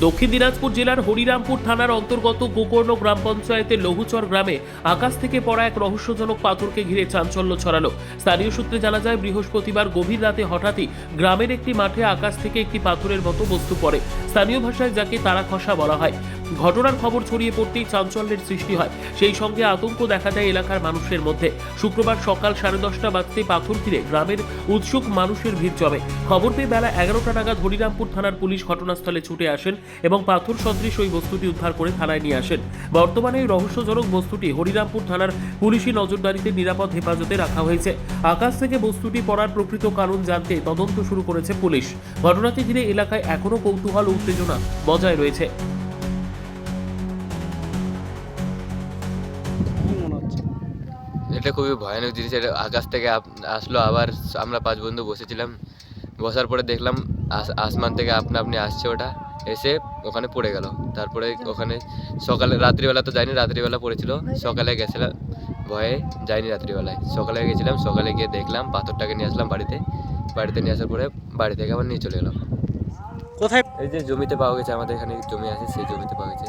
দক্ষিণ দিনাজপুর জেলার হরিরামপুর থানার অন্তর্গত গোকর্ণ গ্রাম পঞ্চায়েতের লঘুচর গ্রামে আকাশ থেকে পড়া এক রহস্যজনক পাথরকে ঘিরে চাঞ্চল্য ছড়ালো। স্থানীয় সূত্রে জানা যায়, বৃহস্পতিবার গভীর রাতে হঠাৎই গ্রামের একটি মাঠে আকাশ থেকে একটি পাথরের মতো বস্তু পড়ে। স্থানীয় ভাষায় যাকে তারা খসা বলা হয়। ঘটনার খবর ছড়িয়ে পড়তেই চাঞ্চল্যের সৃষ্টি হয়, সেই সঙ্গে আতঙ্ক দেখা দেয় এলাকার মানুষের মধ্যে। শুক্রবার সকাল 10:30 বাজতে পাথর ঘিরে গ্রামের উৎসুক মানুষের ভিড় জমে। খবর পেয়ে বেলা 11টা নাগাদ হরিরামপুর থানার পুলিশ ঘটনাস্থলে ছুটে আসেন এবং পাথর সদৃশ ওই বস্তুটি উদ্ধার করে থানায় নিয়ে আসেন। বর্তমানে এই রহস্যজনক বস্তুটি হরিরামপুর থানার পুলিশি নজরদারিতে নিরাপদ হেফাজতে রাখা হয়েছে। আকাশ থেকে বস্তুটি পড়ার প্রকৃত কারণ জানতে তদন্ত শুরু করেছে পুলিশ। ঘটনাটি ঘিরে এলাকায় এখনও কৌতূহল ও উত্তেজনা বজায় রয়েছে। এটা খুবই ভয়ানক জিনিস। এটা আকাশ থেকে আসলো, আবার আমরা 5 বন্ধু বসেছিলাম। বসার পরে দেখলাম আসমান থেকে আপনি আসছে, ওটা এসে ওখানে পড়ে গেল। তারপরে ওখানে সকালে, রাত্রিবেলা তো যাইনি, রাত্রিবেলা পড়েছিল। সকালে গেছিলাম, ভয়ে যাইনি রাত্রিবেলায়। সকালে গেছিলাম, সকালে গিয়ে দেখলাম পাথরটাকে নিয়ে আসলাম বাড়িতে নিয়ে আসার পরে বাড়ি থেকে আবার নিয়ে চলে গেলাম। কোথায়? এই যে জমিতে পাওয়া গেছে, আমাদের এখানে জমি আছে, সেই জমিতে পাওয়া গেছে।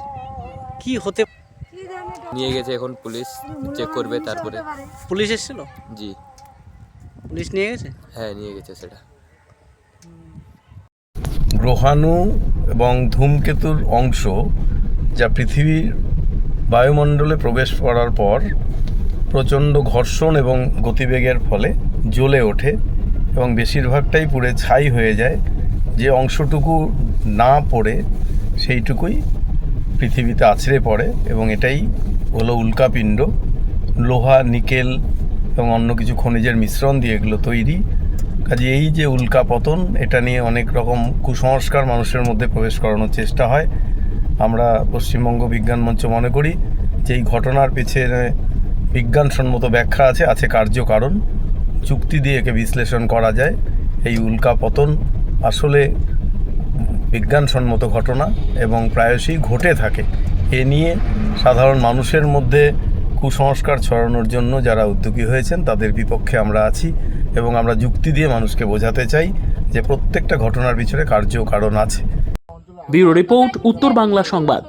কি হতে নিয়ে গেছে, এখন পুলিশ চেক করবে। তারপরে পুলিশ এসেছিল? জি, পুলিশ নিয়ে গেছে? হ্যাঁ নিয়ে গেছে সেটা। গ্রহাণু এবং ধূমকেতুর অংশ যা পৃথিবীর বায়ুমণ্ডলে প্রবেশ করার পর প্রচণ্ড ঘর্ষণ এবং গতিবেগের ফলে জ্বলে ওঠে এবং বেশিরভাগটাই পুড়ে ছাই হয়ে যায়। যে অংশটুকু না পড়ে সেইটুকুই পৃথিবীতে আছড়ে পড়ে এবং এটাই হলো উল্কাপিণ্ড। লোহা, নিকেল এবং অন্য কিছু খনিজের মিশ্রণ দিয়ে এগুলো তৈরি। কাজে এই যে উল্কাপতন, এটা নিয়ে অনেক রকম কুসংস্কার মানুষের মধ্যে প্রবেশ করানোর চেষ্টা হয়। আমরা পশ্চিমবঙ্গ বিজ্ঞান মঞ্চ মনে করি যে এই ঘটনার পেছনে বিজ্ঞানসম্মত ব্যাখ্যা আছে কার্যকারণ। যুক্তি দিয়ে একে বিশ্লেষণ করা যায়। এই উল্কাপতন আসলে বিজ্ঞানসম্মত ঘটনা এবং প্রায়শই ঘটে থাকে। এ নিয়ে সাধারণ মানুষের মধ্যে কুসংস্কার ছড়ানোর জন্য যারা উদ্যোগী হয়েছেন তাদের বিপক্ষে আমরা আছি এবং আমরা যুক্তি দিয়ে মানুষকে বোঝাতে চাই যে প্রত্যেকটা ঘটনার পিছনে কার্যকারণ আছে। ব্যুরো রিপোর্ট, উত্তর বাংলা সংবাদ।